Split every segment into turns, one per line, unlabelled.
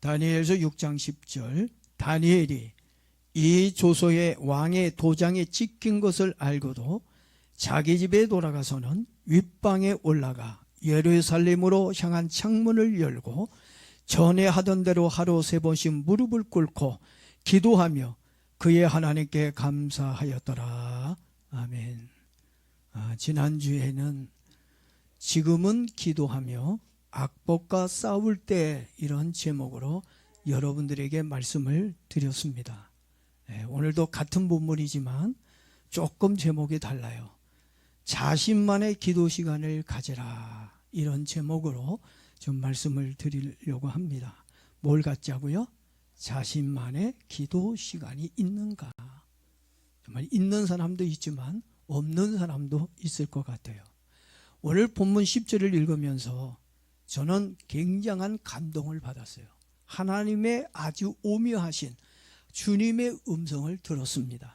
다니엘서 6장 10절. 다니엘이 이 조서에 왕의 도장에 찍힌 것을 알고도 자기 집에 돌아가서는 윗방에 올라가 예루살렘으로 향한 창문을 열고 전에 하던 대로 하루 3번씩 무릎을 꿇고 기도하며 그의 하나님께 감사하였더라. 아멘. 지난주에는 지금은 기도하며 악법과 싸울 때, 이런 제목으로 여러분들에게 말씀을 드렸습니다. 오늘도 같은 본문이지만 조금 제목이 달라요. 자신만의 기도 시간을 가져라, 이런 제목으로 좀 말씀을 드리려고 합니다. 뭘 갖자고요? 자신만의 기도 시간이 있는가? 정말 있는 사람도 있지만 없는 사람도 있을 것 같아요. 오늘 본문 10절을 읽으면서 저는 굉장한 감동을 받았어요. 하나님의 아주 오묘하신 주님의 음성을 들었습니다.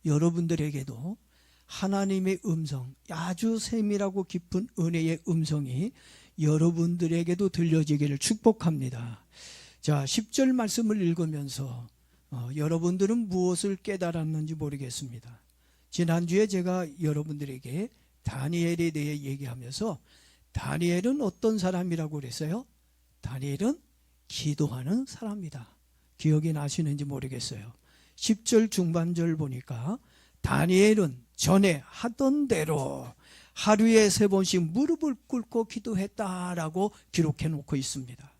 여러분들에게도 하나님의 음성, 아주 세밀하고 깊은 은혜의 음성이 여러분들에게도 들려지기를 축복합니다. 자, 10절 말씀을 읽으면서 여러분들은 무엇을 깨달았는지 모르겠습니다. 지난주에 제가 여러분들에게 다니엘에 대해 얘기하면서 다니엘은 어떤 사람이라고 그랬어요? 다니엘은 기도하는 사람이다. 기억이 나시는지 모르겠어요. 10절 중반절 보니까 다니엘은 전에 하던 대로 하루에 3번씩 무릎을 꿇고 기도했다라고 기록해 놓고 있습니다.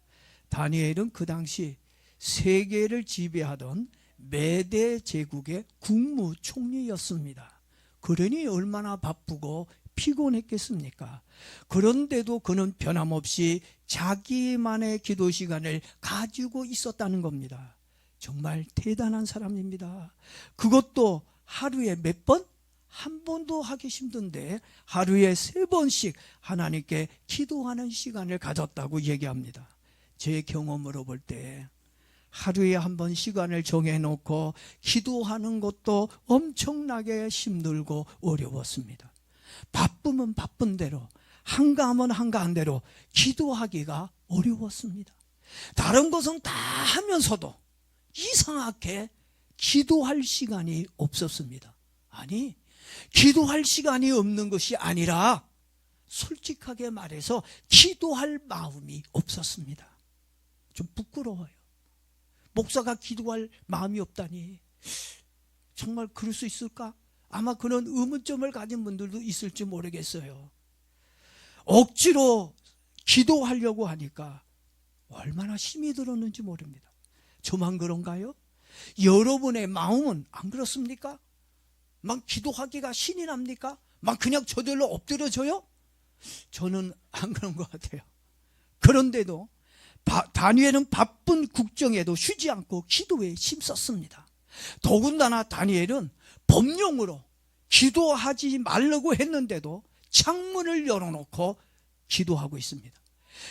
다니엘은 그 당시 세계를 지배하던 메대 제국의 국무총리였습니다. 그러니 얼마나 바쁘고 피곤했겠습니까? 그런데도 그는 변함없이 자기만의 기도 시간을 가지고 있었다는 겁니다. 정말 대단한 사람입니다. 그것도 하루에 몇 번? 한 번도 하기 힘든데 하루에 3번씩 하나님께 기도하는 시간을 가졌다고 얘기합니다. 제 경험으로 볼 때 하루에 한 번 시간을 정해놓고 기도하는 것도 엄청나게 힘들고 어려웠습니다. 바쁘면 바쁜 대로, 한가하면 한가한 대로 기도하기가 어려웠습니다. 다른 것은 다 하면서도 이상하게 기도할 시간이 없었습니다. 아니, 기도할 시간이 없는 것이 아니라 솔직하게 말해서 기도할 마음이 없었습니다. 좀 부끄러워요. 목사가 기도할 마음이 없다니 정말 그럴 수 있을까? 아마 그런 의문점을 가진 분들도 있을지 모르겠어요. 억지로 기도하려고 하니까 얼마나 힘이 들었는지 모릅니다. 저만 그런가요? 여러분의 마음은 안 그렇습니까? 막 기도하기가 신이 납니까? 막 그냥 저절로 엎드려져요? 저는 안 그런 것 같아요. 그런데도 다니엘은 바쁜 국정에도 쉬지 않고 기도에 힘썼습니다. 더군다나 다니엘은 법령으로 기도하지 말라고 했는데도 창문을 열어놓고 기도하고 있습니다.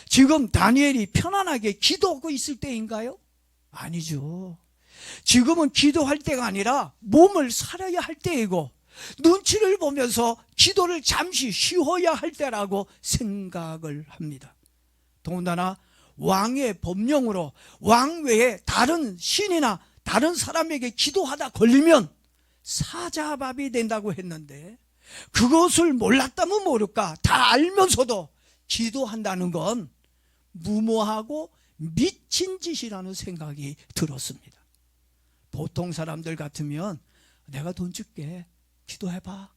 지금 다니엘이 편안하게 기도하고 있을 때인가요? 아니죠. 지금은 기도할 때가 아니라 몸을 살아야 할 때이고 눈치를 보면서 기도를 잠시 쉬어야 할 때라고 생각을 합니다. 더군다나 왕의 법령으로 왕 외에 다른 신이나 다른 사람에게 기도하다 걸리면 사자밥이 된다고 했는데 그것을 몰랐다면 모를까, 다 알면서도 기도한다는 건 무모하고 미친 짓이라는 생각이 들었습니다. 보통 사람들 같으면 내가 돈 줄게, 기도해봐.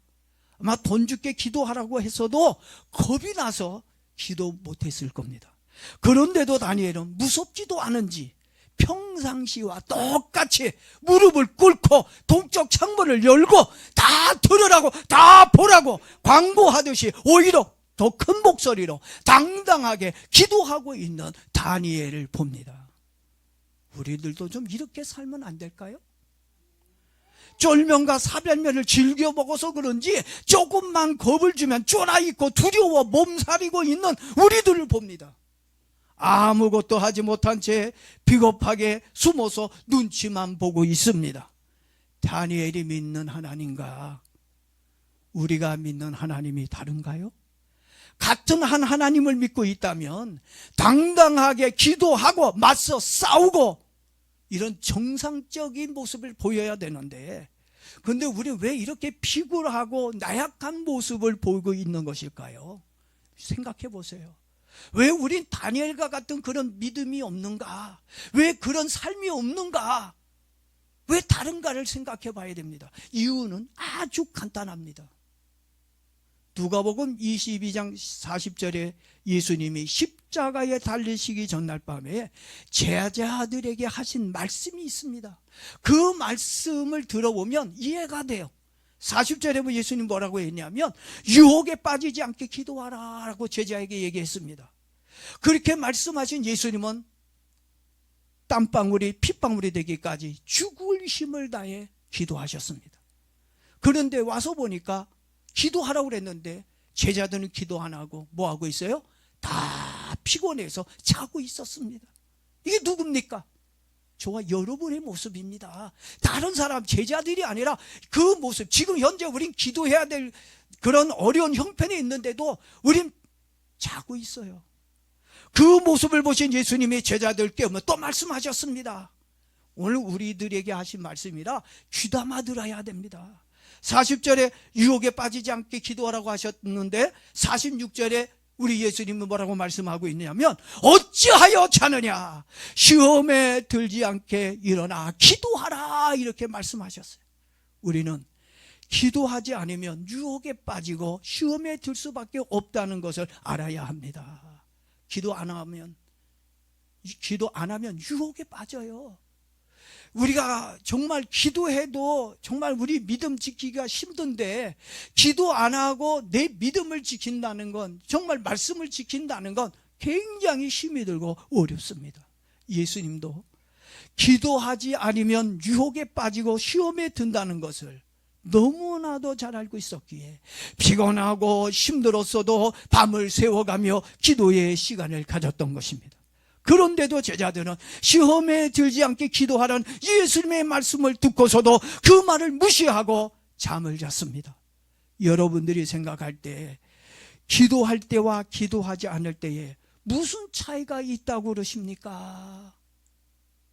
아마 돈 줄게 기도하라고 했어도 겁이 나서 기도 못했을 겁니다. 그런데도 다니엘은 무섭지도 않은지 평상시와 똑같이 무릎을 꿇고 동쪽 창문을 열고 다 들으라고, 다 보라고 광고하듯이 오히려 더 큰 목소리로 당당하게 기도하고 있는 다니엘을 봅니다. 우리들도 좀 이렇게 살면 안 될까요? 쫄면과 사발면을 즐겨 먹어서 그런지 조금만 겁을 주면 쫄아있고 두려워 몸살이고 있는 우리들을 봅니다. 아무것도 하지 못한 채 비겁하게 숨어서 눈치만 보고 있습니다. 다니엘이 믿는 하나님과 우리가 믿는 하나님이 다른가요? 같은 한 하나님을 믿고 있다면 당당하게 기도하고 맞서 싸우고 이런 정상적인 모습을 보여야 되는데, 그런데 우리 왜 이렇게 피굴하고 나약한 모습을 보이고 있는 것일까요? 생각해 보세요. 왜 우린 다니엘과 같은 그런 믿음이 없는가? 왜 그런 삶이 없는가? 왜 다른가를 생각해 봐야 됩니다. 이유는 아주 간단합니다. 누가복음 22장 40절에 예수님이 십자가에 달리시기 전날 밤에 제자들에게 하신 말씀이 있습니다. 그 말씀을 들어보면 이해가 돼요. 40절에 예수님 뭐라고 했냐면 유혹에 빠지지 않게 기도하라 라고 제자에게 얘기했습니다. 그렇게 말씀하신 예수님은 땀방울이 핏방울이 되기까지 죽을 힘을 다해 기도하셨습니다. 그런데 와서 보니까 기도하라고 그랬는데 제자들은 기도 안 하고 뭐 하고 있어요? 다 피곤해서 자고 있었습니다. 이게 누굽니까? 저와 여러분의 모습입니다. 다른 사람 제자들이 아니라 그 모습. 지금 현재 우린 기도해야 될 그런 어려운 형편에 있는데도 우린 자고 있어요. 그 모습을 보신 예수님이 제자들 깨우며 또 말씀하셨습니다. 오늘 우리들에게 하신 말씀이라 귀담아 들어야 됩니다. 40절에 유혹에 빠지지 않게 기도하라고 하셨는데 46절에 우리 예수님은 뭐라고 말씀하고 있냐면 어찌하여 자느냐, 시험에 들지 않게 일어나 기도하라 이렇게 말씀하셨어요. 우리는 기도하지 않으면 유혹에 빠지고 시험에 들 수밖에 없다는 것을 알아야 합니다. 기도 안 하면 유혹에 빠져요. 우리가 정말 기도해도 정말 우리 믿음 지키기가 힘든데, 기도 안 하고 내 믿음을 지킨다는 건, 정말 말씀을 지킨다는 건 굉장히 힘이 들고 어렵습니다. 예수님도 기도하지 않으면 유혹에 빠지고 시험에 든다는 것을 너무나도 잘 알고 있었기에 피곤하고 힘들었어도 밤을 새워가며 기도의 시간을 가졌던 것입니다. 그런데도 제자들은 시험에 들지 않게 기도하라는 예수님의 말씀을 듣고서도 그 말을 무시하고 잠을 잤습니다. 여러분들이 생각할 때 기도할 때와 기도하지 않을 때에 무슨 차이가 있다고 그러십니까?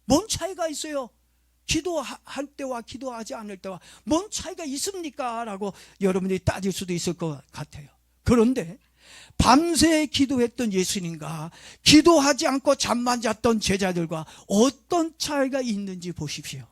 뭔 차이가 있어요? 기도할 때와 기도하지 않을 때와 뭔 차이가 있습니까? 라고 여러분들이 따질 수도 있을 것 같아요. 그런데 밤새 기도했던 예수님과 기도하지 않고 잠만 잤던 제자들과 어떤 차이가 있는지 보십시오.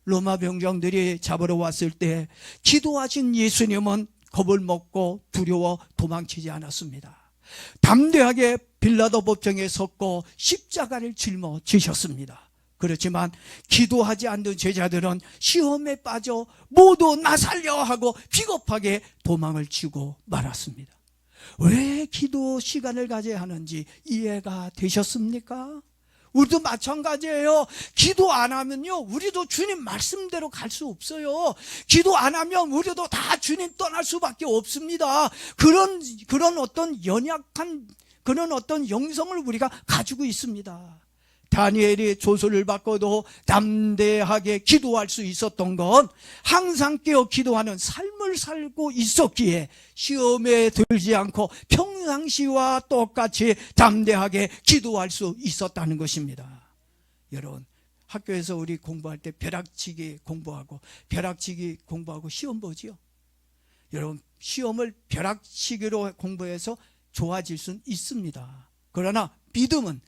로마 병정들이 잡으러 왔을 때 기도하신 예수님은 겁을 먹고 두려워 도망치지 않았습니다. 담대하게 빌라도 법정에 섰고 십자가를 짊어지셨습니다. 그렇지만 기도하지 않는 제자들은 시험에 빠져 모두 나 살려 하고 비겁하게 도망을 치고 말았습니다. 왜 기도 시간을 가져야 하는지 이해가 되셨습니까? 우리도 마찬가지예요. 기도 안 하면요, 우리도 주님 말씀대로 갈 수 없어요. 기도 안 하면 우리도 다 주님 떠날 수밖에 없습니다. 그런 어떤 연약한 그런 어떤 영성을 우리가 가지고 있습니다. 다니엘이 조소를 받고도 담대하게 기도할 수 있었던 건 항상 깨어 기도하는 삶을 살고 있었기에 시험에 들지 않고 평상시와 똑같이 담대하게 기도할 수 있었다는 것입니다. 여러분, 학교에서 우리 공부할 때 벼락치기 공부하고 시험 보지요. 여러분, 시험을 벼락치기로 공부해서 좋아질 수는 있습니다. 그러나 믿음은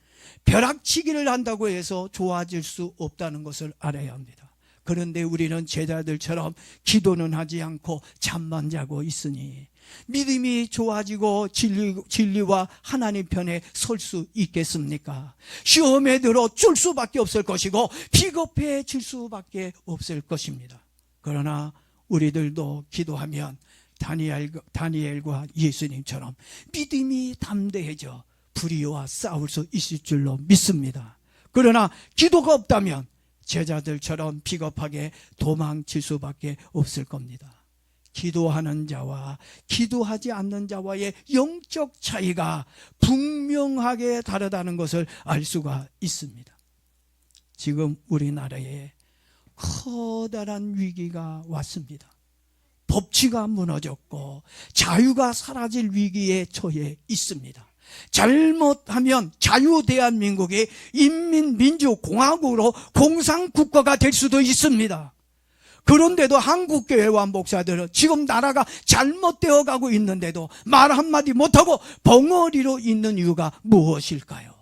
벼락치기를 한다고 해서 좋아질 수 없다는 것을 알아야 합니다. 그런데 우리는 제자들처럼 기도는 하지 않고 잠만 자고 있으니 믿음이 좋아지고 진리와 하나님 편에 설 수 있겠습니까? 시험에 들어 쫄 수밖에 없을 것이고 비겁해질 수밖에 없을 것입니다. 그러나 우리들도 기도하면 다니엘과 예수님처럼 믿음이 담대해져 불의와 싸울 수 있을 줄로 믿습니다. 그러나 기도가 없다면 제자들처럼 비겁하게 도망칠 수밖에 없을 겁니다. 기도하는 자와 기도하지 않는 자와의 영적 차이가 분명하게 다르다는 것을 알 수가 있습니다. 지금 우리나라에 커다란 위기가 왔습니다. 법치가 무너졌고 자유가 사라질 위기에 처해 있습니다. 잘못하면 자유대한민국이 인민민주공화국으로 공산국가가 될 수도 있습니다. 그런데도 한국교회와 목사들은 지금 나라가 잘못되어 가고 있는데도 말 한마디 못하고 벙어리로 있는 이유가 무엇일까요?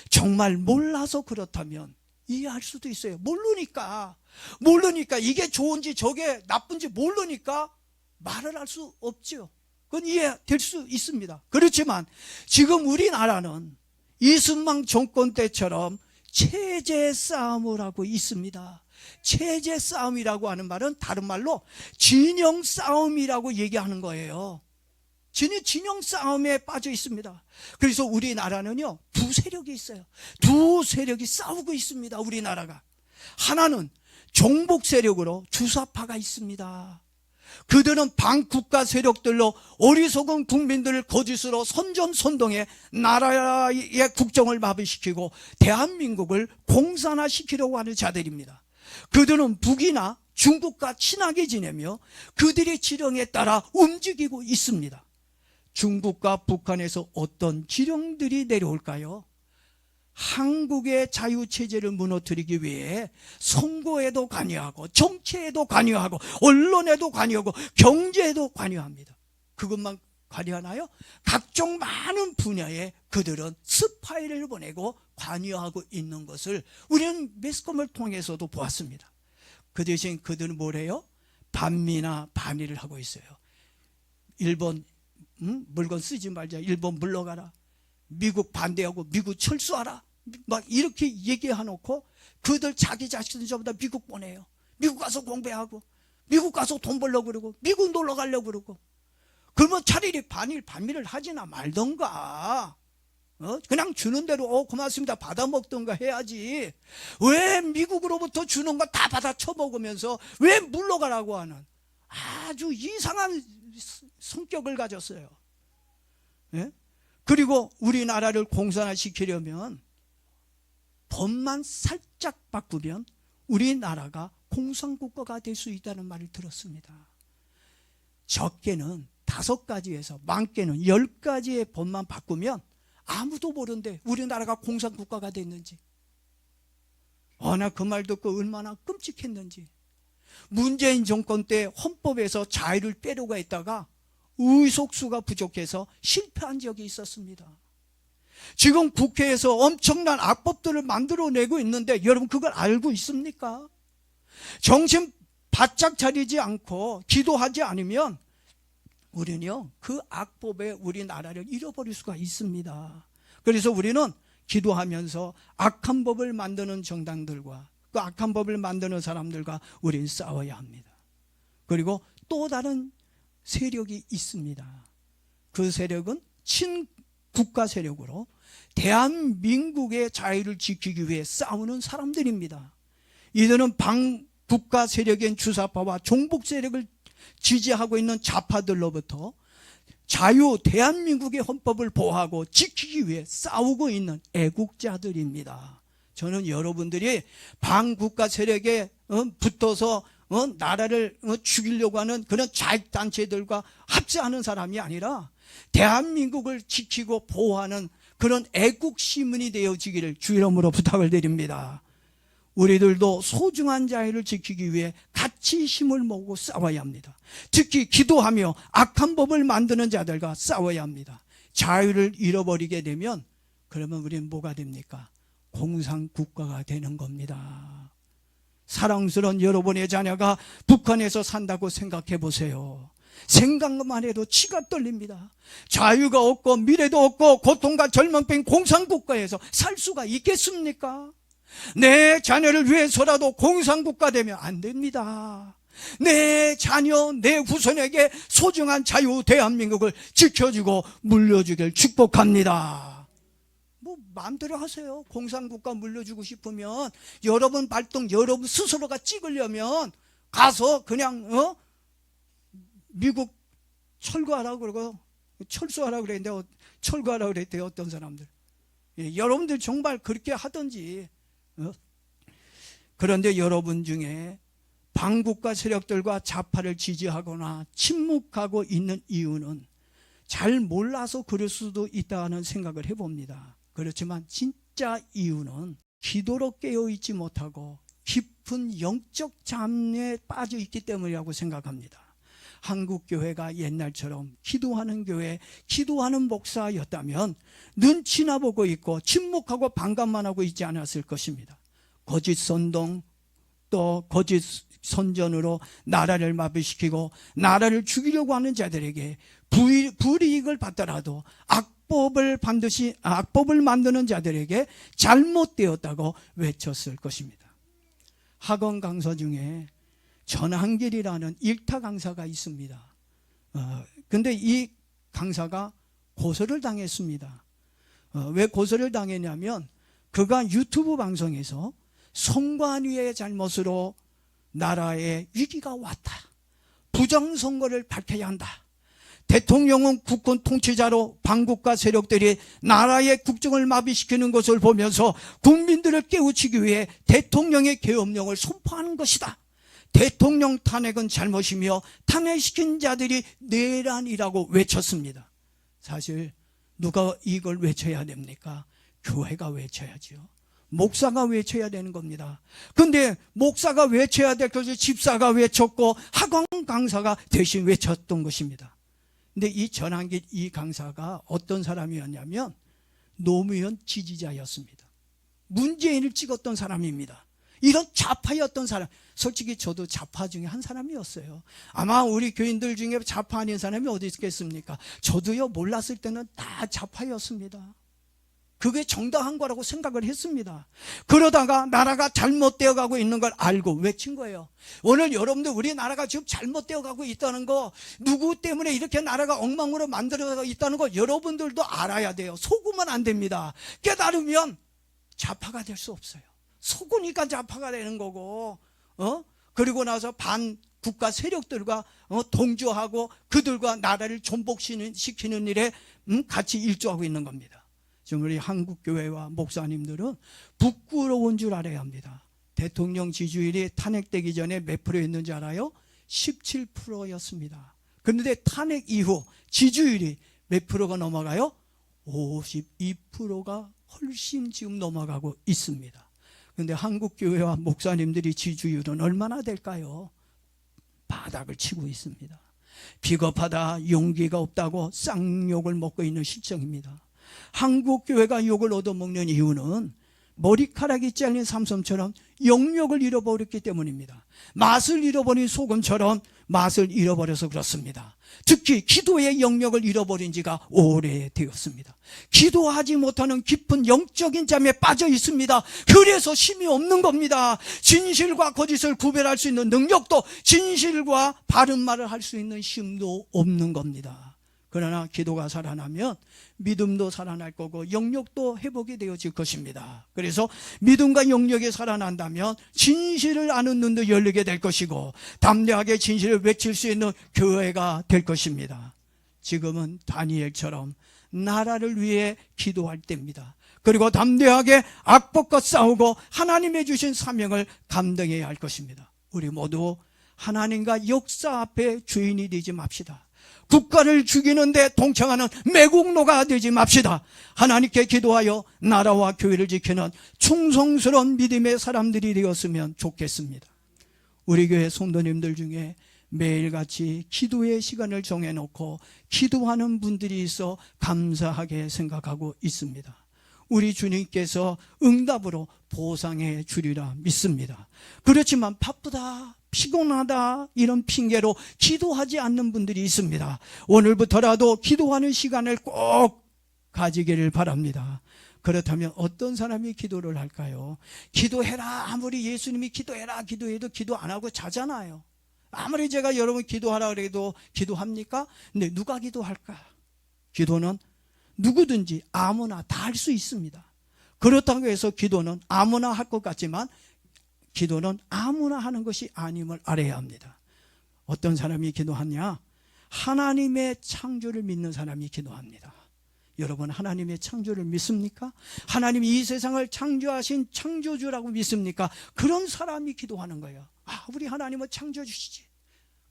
정말 몰라서 그렇다면 이해할 수도 있어요. 모르니까 이게 좋은지 저게 나쁜지 모르니까 말을 할 수 없죠. 그건 이해될 수 있습니다. 그렇지만 지금 우리나라는 이승만 정권 때처럼 체제 싸움을 하고 있습니다. 체제 싸움이라고 하는 말은 다른 말로 진영 싸움이라고 얘기하는 거예요. 진영 싸움에 빠져 있습니다. 그래서 우리나라는요, 두 세력이 있어요. 두 세력이 싸우고 있습니다. 우리나라가. 하나는 종북 세력으로 주사파가 있습니다. 그들은 반국가 세력들로 어리석은 국민들을 거짓으로 선전선동해 나라의 국정을 마비시키고 대한민국을 공산화시키려고 하는 자들입니다. 그들은 북이나 중국과 친하게 지내며 그들의 지령에 따라 움직이고 있습니다. 중국과 북한에서 어떤 지령들이 내려올까요? 한국의 자유체제를 무너뜨리기 위해 선거에도 관여하고 정치에도 관여하고 언론에도 관여하고 경제에도 관여합니다. 그것만 관여하나요? 각종 많은 분야에 그들은 스파이를 보내고 관여하고 있는 것을 우리는 매스컴을 통해서도 보았습니다. 그 대신 그들은 뭐래요? 반미나 반의를 하고 있어요. 일본 물건 쓰지 말자, 일본 물러가라, 미국 반대하고 미국 철수하라, 막 이렇게 얘기해놓고 그들 자기 자신들 전부 다 미국 보내요. 미국 가서 공부하고 미국 가서 돈 벌려고 그러고 미국 놀러 가려고 그러고. 그러면 차라리 반미를 하지나 말던가, 그냥 주는 대로 고맙습니다 받아먹던가 해야지. 왜 미국으로부터 주는 거 다 받아 쳐먹으면서 왜 물러가라고 하는 아주 이상한 성격을 가졌어요. 예? 그리고 우리나라를 공산화시키려면 법만 살짝 바꾸면 우리나라가 공산국가가 될 수 있다는 말을 들었습니다. 적게는 5가지에서 많게는 10가지의 법만 바꾸면 아무도 모르는데 우리나라가 공산국가가 됐는지. 나 그 말 듣고 얼마나 끔찍했는지. 문재인 정권 때 헌법에서 자유를 빼려고 했다가 의석수가 부족해서 실패한 적이 있었습니다. 지금 국회에서 엄청난 악법들을 만들어내고 있는데 여러분 그걸 알고 있습니까? 정신 바짝 차리지 않고 기도하지 않으면 우리는요, 그 악법에 우리나라를 잃어버릴 수가 있습니다. 그래서 우리는 기도하면서 악한 법을 만드는 정당들과 그 악한 법을 만드는 사람들과 우리는 싸워야 합니다. 그리고 또 다른 세력이 있습니다. 그 세력은 친국가 세력으로 대한민국의 자유를 지키기 위해 싸우는 사람들입니다. 이들은 반국가 세력인 주사파와 종북 세력을 지지하고 있는 좌파들로부터 자유 대한민국의 헌법을 보호하고 지키기 위해 싸우고 있는 애국자들입니다. 저는 여러분들이 반국가 세력에 붙어서 나라를 죽이려고 하는 그런 좌익단체들과 합세하는 사람이 아니라 대한민국을 지키고 보호하는 그런 애국시민이 되어지기를 주 이름으로 부탁을 드립니다. 우리들도 소중한 자유를 지키기 위해 같이 힘을 모으고 싸워야 합니다. 특히 기도하며 악한 법을 만드는 자들과 싸워야 합니다. 자유를 잃어버리게 되면 그러면 우리는 뭐가 됩니까? 공산국가가 되는 겁니다. 사랑스러운 여러분의 자녀가 북한에서 산다고 생각해 보세요. 생각만 해도 치가 떨립니다. 자유가 없고 미래도 없고 고통과 절망병 공산국가에서 살 수가 있겠습니까? 내 자녀를 위해서라도 공산국가 되면 안 됩니다. 내 자녀, 내 후손에게 소중한 자유 대한민국을 지켜주고 물려주길 축복합니다. 마음대로 하세요. 공산국가 물려주고 싶으면 여러분 발동 여러분 스스로가 찍으려면 가서 그냥 미국 철거하라고 그러고 철수하라고 그랬는데 철거하라고 그랬대요. 어떤 사람들. 여러분들 정말 그렇게 하든지. 그런데 여러분 중에 반국가 세력들과 좌파를 지지하거나 침묵하고 있는 이유는 잘 몰라서 그럴 수도 있다는 생각을 해봅니다. 그렇지만 진짜 이유는 기도로 깨어있지 못하고 깊은 영적 잠에 빠져 있기 때문이라고 생각합니다. 한국 교회가 옛날처럼 기도하는 교회, 기도하는 목사였다면 눈치나 보고 있고 침묵하고 반감만 하고 있지 않았을 것입니다. 거짓 선동, 또 거짓 선전으로 나라를 마비시키고 나라를 죽이려고 하는 자들에게 불이익을 받더라도 악법을 만드는 자들에게 잘못되었다고 외쳤을 것입니다. 학원 강사 중에 전한길이라는 일타 강사가 있습니다. 근데 이 강사가 고소를 당했습니다. 왜 고소를 당했냐면 그가 유튜브 방송에서 선관위의 잘못으로 나라에 위기가 왔다. 부정선거를 밝혀야 한다. 대통령은 국군 통치자로 반국가 세력들이 나라의 국정을 마비시키는 것을 보면서 국민들을 깨우치기 위해 대통령의 계엄령을 선포하는 것이다. 대통령 탄핵은 잘못이며 탄핵시킨 자들이 내란이라고 외쳤습니다. 사실 누가 이걸 외쳐야 됩니까? 교회가 외쳐야죠. 목사가 외쳐야 되는 겁니다. 근데 목사가 외쳐야 될 것을 집사가 외쳤고 학원 강사가 대신 외쳤던 것입니다. 근데 이 전한길 이 강사가 어떤 사람이었냐면 노무현 지지자였습니다. 문재인을 찍었던 사람입니다. 이런 좌파였던 사람, 솔직히 저도 좌파 중에 한 사람이었어요. 아마 우리 교인들 중에 좌파 아닌 사람이 어디 있겠습니까? 저도요, 몰랐을 때는 다 좌파였습니다. 그게 정당한 거라고 생각을 했습니다. 그러다가 나라가 잘못되어 가고 있는 걸 알고 외친 거예요. 오늘 여러분들 우리나라가 지금 잘못되어 가고 있다는 거, 누구 때문에 이렇게 나라가 엉망으로 만들어가고 있다는 거 여러분들도 알아야 돼요. 속으면 안 됩니다. 깨달으면 좌파가 될 수 없어요. 속으니까 좌파가 되는 거고, 그리고 나서 반국가 세력들과 동조하고 그들과 나라를 존복시키는 일에 같이 일조하고 있는 겁니다. 지금 우리 한국교회와 목사님들은 부끄러운 줄 알아야 합니다. 대통령 지지율이 탄핵되기 전에 몇 프로였는지 알아요? 17%였습니다. 그런데 탄핵 이후 지지율이 몇 프로가 넘어가요? 52%가 훨씬 지금 넘어가고 있습니다. 그런데 한국교회와 목사님들이 지지율은 얼마나 될까요? 바닥을 치고 있습니다. 비겁하다, 용기가 없다고 쌍욕을 먹고 있는 실정입니다. 한국교회가 욕을 얻어먹는 이유는 머리카락이 잘린 삼손처럼 영역을 잃어버렸기 때문입니다. 맛을 잃어버린 소금처럼 맛을 잃어버려서 그렇습니다. 특히 기도의 영역을 잃어버린 지가 오래되었습니다. 기도하지 못하는 깊은 영적인 잠에 빠져 있습니다. 그래서 힘이 없는 겁니다. 진실과 거짓을 구별할 수 있는 능력도, 진실과 바른 말을 할 수 있는 힘도 없는 겁니다. 그러나 기도가 살아나면 믿음도 살아날 거고 영역도 회복이 되어질 것입니다. 그래서 믿음과 영역이 살아난다면 진실을 아는 눈도 열리게 될 것이고 담대하게 진실을 외칠 수 있는 교회가 될 것입니다. 지금은 다니엘처럼 나라를 위해 기도할 때입니다. 그리고 담대하게 악법과 싸우고 하나님의 주신 사명을 감당해야 할 것입니다. 우리 모두 하나님과 역사 앞에 주인이 되지 맙시다. 국가를 죽이는데 동참하는 매국노가 되지 맙시다. 하나님께 기도하여 나라와 교회를 지키는 충성스러운 믿음의 사람들이 되었으면 좋겠습니다. 우리 교회 성도님들 중에 매일같이 기도의 시간을 정해놓고 기도하는 분들이 있어 감사하게 생각하고 있습니다. 우리 주님께서 응답으로 보상해 주리라 믿습니다. 그렇지만 바쁘다, 피곤하다 이런 핑계로 기도하지 않는 분들이 있습니다. 오늘부터라도 기도하는 시간을 꼭 가지기를 바랍니다. 그렇다면 어떤 사람이 기도를 할까요? 기도해라, 아무리 예수님이 기도해라 기도해도 기도 안 하고 자잖아요. 아무리 제가 여러분 기도하라 그래도 기도합니까? 근데 누가 기도할까? 기도는 누구든지 아무나 다 할 수 있습니다. 그렇다고 해서 기도는 아무나 할 것 같지만 기도는 아무나 하는 것이 아님을 알아야 합니다. 어떤 사람이 기도하냐? 하나님의 창조를 믿는 사람이 기도합니다. 여러분 하나님의 창조를 믿습니까? 하나님이 이 세상을 창조하신 창조주라고 믿습니까? 그런 사람이 기도하는 거예요. 우리 하나님은 창조주시지.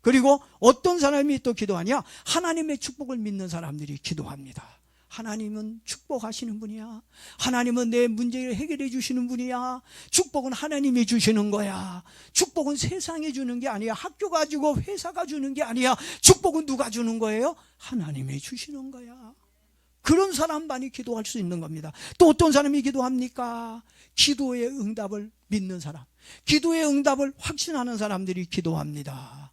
그리고 어떤 사람이 또 기도하냐? 하나님의 축복을 믿는 사람들이 기도합니다. 하나님은 축복하시는 분이야. 하나님은 내 문제를 해결해 주시는 분이야. 축복은 하나님이 주시는 거야. 축복은 세상이 주는 게 아니야. 학교가 주고 회사가 주는 게 아니야. 축복은 누가 주는 거예요? 하나님이 주시는 거야. 그런 사람만이 기도할 수 있는 겁니다. 또 어떤 사람이 기도합니까? 기도의 응답을 믿는 사람, 기도의 응답을 확신하는 사람들이 기도합니다.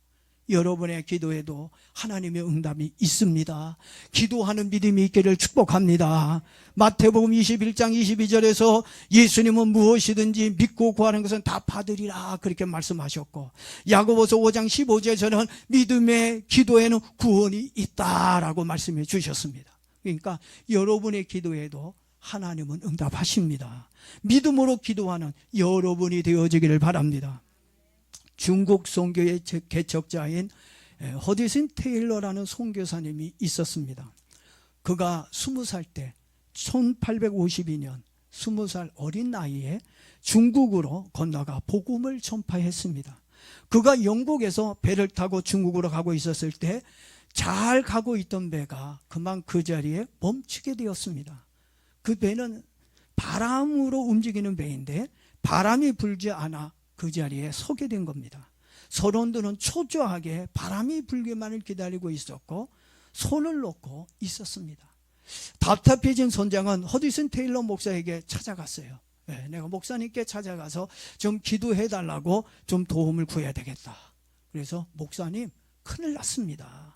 여러분의 기도에도 하나님의 응답이 있습니다. 기도하는 믿음이 있기를 축복합니다. 마태복음 21장 22절에서 예수님은 무엇이든지 믿고 구하는 것은 다 받으리라 그렇게 말씀하셨고, 야고보서 5장 15절에서는 믿음의 기도에는 구원이 있다라고 말씀해 주셨습니다. 그러니까 여러분의 기도에도 하나님은 응답하십니다. 믿음으로 기도하는 여러분이 되어지기를 바랍니다. 중국 선교의 개척자인 허디슨 테일러라는 선교사님이 있었습니다. 그가 20살 때 1852년 20살 어린 나이에 중국으로 건너가 복음을 전파했습니다. 그가 영국에서 배를 타고 중국으로 가고 있었을 때 잘 가고 있던 배가 그만 그 자리에 멈추게 되었습니다. 그 배는 바람으로 움직이는 배인데 바람이 불지 않아 그 자리에 서게 된 겁니다. 선원들은 초조하게 바람이 불기만을 기다리고 있었고 손을 놓고 있었습니다. 답답해진 선장은 허디슨 테일러 목사에게 찾아갔어요. 내가 목사님께 찾아가서 좀 기도해 달라고 좀 도움을 구해야 되겠다. 그래서 목사님, 큰일 났습니다.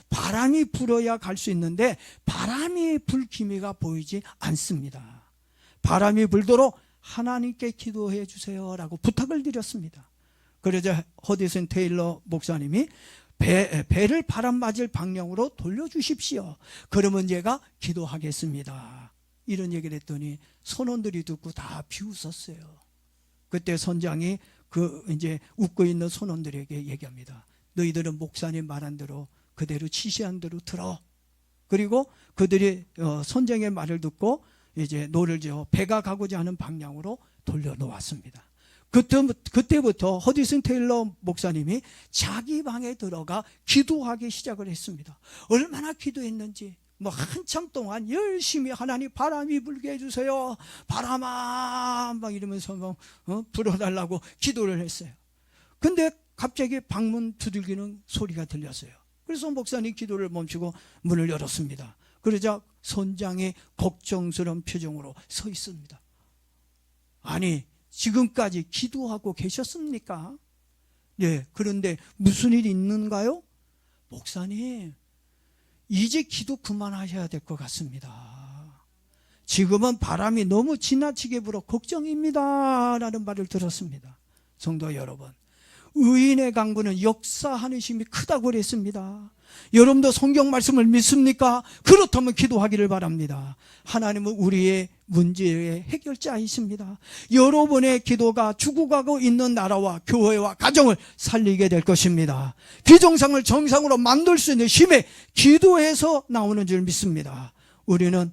바람이 불어야 갈 수 있는데 바람이 불 기미가 보이지 않습니다. 바람이 불도록 하나님께 기도해 주세요라고 부탁을 드렸습니다. 그러자 허디슨 테일러 목사님이 배를 바람 맞을 방향으로 돌려주십시오. 그러면 제가 기도하겠습니다. 이런 얘기를 했더니 선원들이 듣고 다 비웃었어요. 그때 선장이 이제 웃고 있는 선원들에게 얘기합니다. 너희들은 목사님 말한 대로 그대로 지시한 대로 들어. 그리고 그들이 선장의 말을 듣고 이제 노를 저어 배가 가고자 하는 방향으로 돌려놓았습니다. 그때부터 허디슨 테일러 목사님이 자기 방에 들어가 기도하기 시작을 했습니다. 얼마나 기도했는지 한참 동안 열심히 하나님 바람이 불게 해주세요. 바람아 막 이러면서 불어달라고 기도를 했어요. 근데 갑자기 방문 두들기는 소리가 들렸어요. 그래서 목사님 기도를 멈추고 문을 열었습니다. 그러자 선장이 걱정스러운 표정으로 서 있습니다. 아니, 지금까지 기도하고 계셨습니까? 네, 그런데 무슨 일이 있는가요? 목사님, 이제 기도 그만하셔야 될 것 같습니다. 지금은 바람이 너무 지나치게 불어 걱정입니다 라는 말을 들었습니다. 성도 여러분, 의인의 강구는 역사하는 힘이 크다고 그랬습니다. 여러분도 성경 말씀을 믿습니까? 그렇다면 기도하기를 바랍니다. 하나님은 우리의 문제의 해결자이십니다. 여러분의 기도가 죽어가고 있는 나라와 교회와 가정을 살리게 될 것입니다. 비정상을 정상으로 만들 수 있는 힘이 기도에서 나오는 줄 믿습니다. 우리는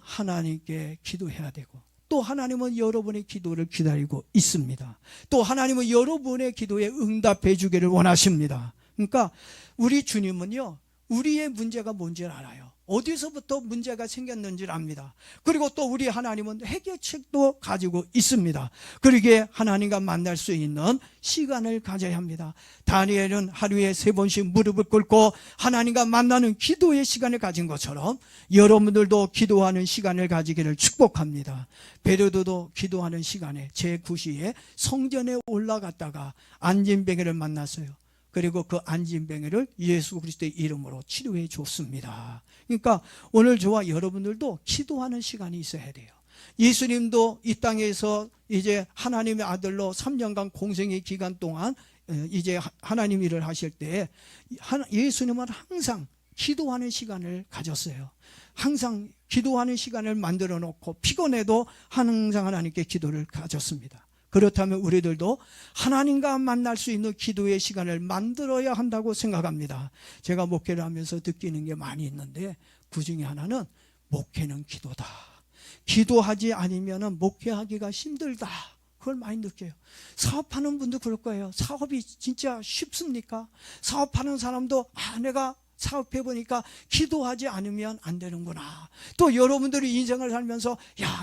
하나님께 기도해야 되고, 또 하나님은 여러분의 기도를 기다리고 있습니다. 또 하나님은 여러분의 기도에 응답해 주기를 원하십니다. 그러니까 우리 주님은요, 우리의 문제가 뭔지를 알아요. 어디서부터 문제가 생겼는지를 압니다. 그리고 또 우리 하나님은 해결책도 가지고 있습니다. 그러기에 하나님과 만날 수 있는 시간을 가져야 합니다. 다니엘은 하루에 3번씩 무릎을 꿇고 하나님과 만나는 기도의 시간을 가진 것처럼 여러분들도 기도하는 시간을 가지기를 축복합니다. 베드로도 기도하는 시간에 제9시에 성전에 올라갔다가 안진뱅이를 만났어요. 그리고 그 안진뱅이를 예수 그리스도의 이름으로 치료해 줬습니다. 그러니까 오늘 저와 여러분들도 기도하는 시간이 있어야 돼요. 예수님도 이 땅에서 이제 하나님의 아들로 3년간 공생의 기간 동안 이제 하나님 일을 하실 때 예수님은 항상 기도하는 시간을 가졌어요. 항상 기도하는 시간을 만들어 놓고 피곤해도 항상 하나님께 기도를 가졌습니다. 그렇다면 우리들도 하나님과 만날 수 있는 기도의 시간을 만들어야 한다고 생각합니다. 제가 목회를 하면서 느끼는 게 많이 있는데 그 중에 하나는 목회는 기도다. 기도하지 않으면 목회하기가 힘들다. 그걸 많이 느껴요. 사업하는 분도 그럴 거예요. 사업이 진짜 쉽습니까? 사업하는 사람도 내가 사업해 보니까 기도하지 않으면 안 되는구나. 또 여러분들이 인생을 살면서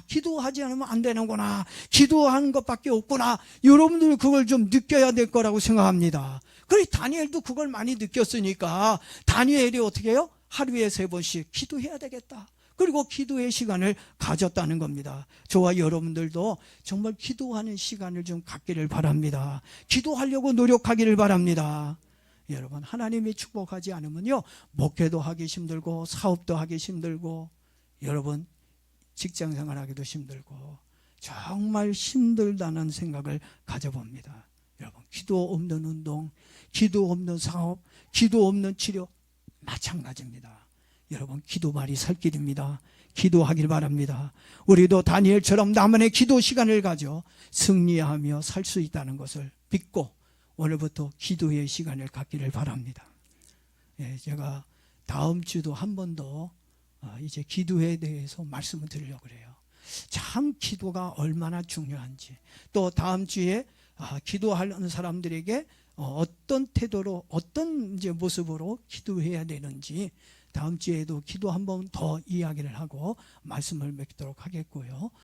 기도하지 않으면 안 되는구나. 기도하는 것밖에 없구나. 여러분들이 그걸 좀 느껴야 될 거라고 생각합니다. 그래 다니엘도 그걸 많이 느꼈으니까 다니엘이 어떻게 해요? 하루에 3번씩 기도해야 되겠다. 그리고 기도의 시간을 가졌다는 겁니다. 저와 여러분들도 정말 기도하는 시간을 좀 갖기를 바랍니다. 기도하려고 노력하기를 바랍니다. 여러분, 하나님이 축복하지 않으면요, 목회도 하기 힘들고 사업도 하기 힘들고 여러분 직장생활 하기도 힘들고 정말 힘들다는 생각을 가져봅니다. 여러분, 기도 없는 운동, 기도 없는 사업, 기도 없는 치료 마찬가지입니다. 여러분, 기도말이 살 길입니다. 기도하길 바랍니다. 우리도 다니엘처럼 나만의 기도 시간을 가져 승리하며 살 수 있다는 것을 믿고 오늘부터 기도의 시간을 갖기를 바랍니다. 제가 다음 주도 한 번 더 이제 기도에 대해서 말씀을 드리려고 그래요. 참 기도가 얼마나 중요한지, 또 다음 주에 기도하는 사람들에게 어떤 태도로, 어떤 이제 모습으로 기도해야 되는지 다음 주에도 기도 한 번 더 이야기를 하고 말씀을 맺도록 하겠고요.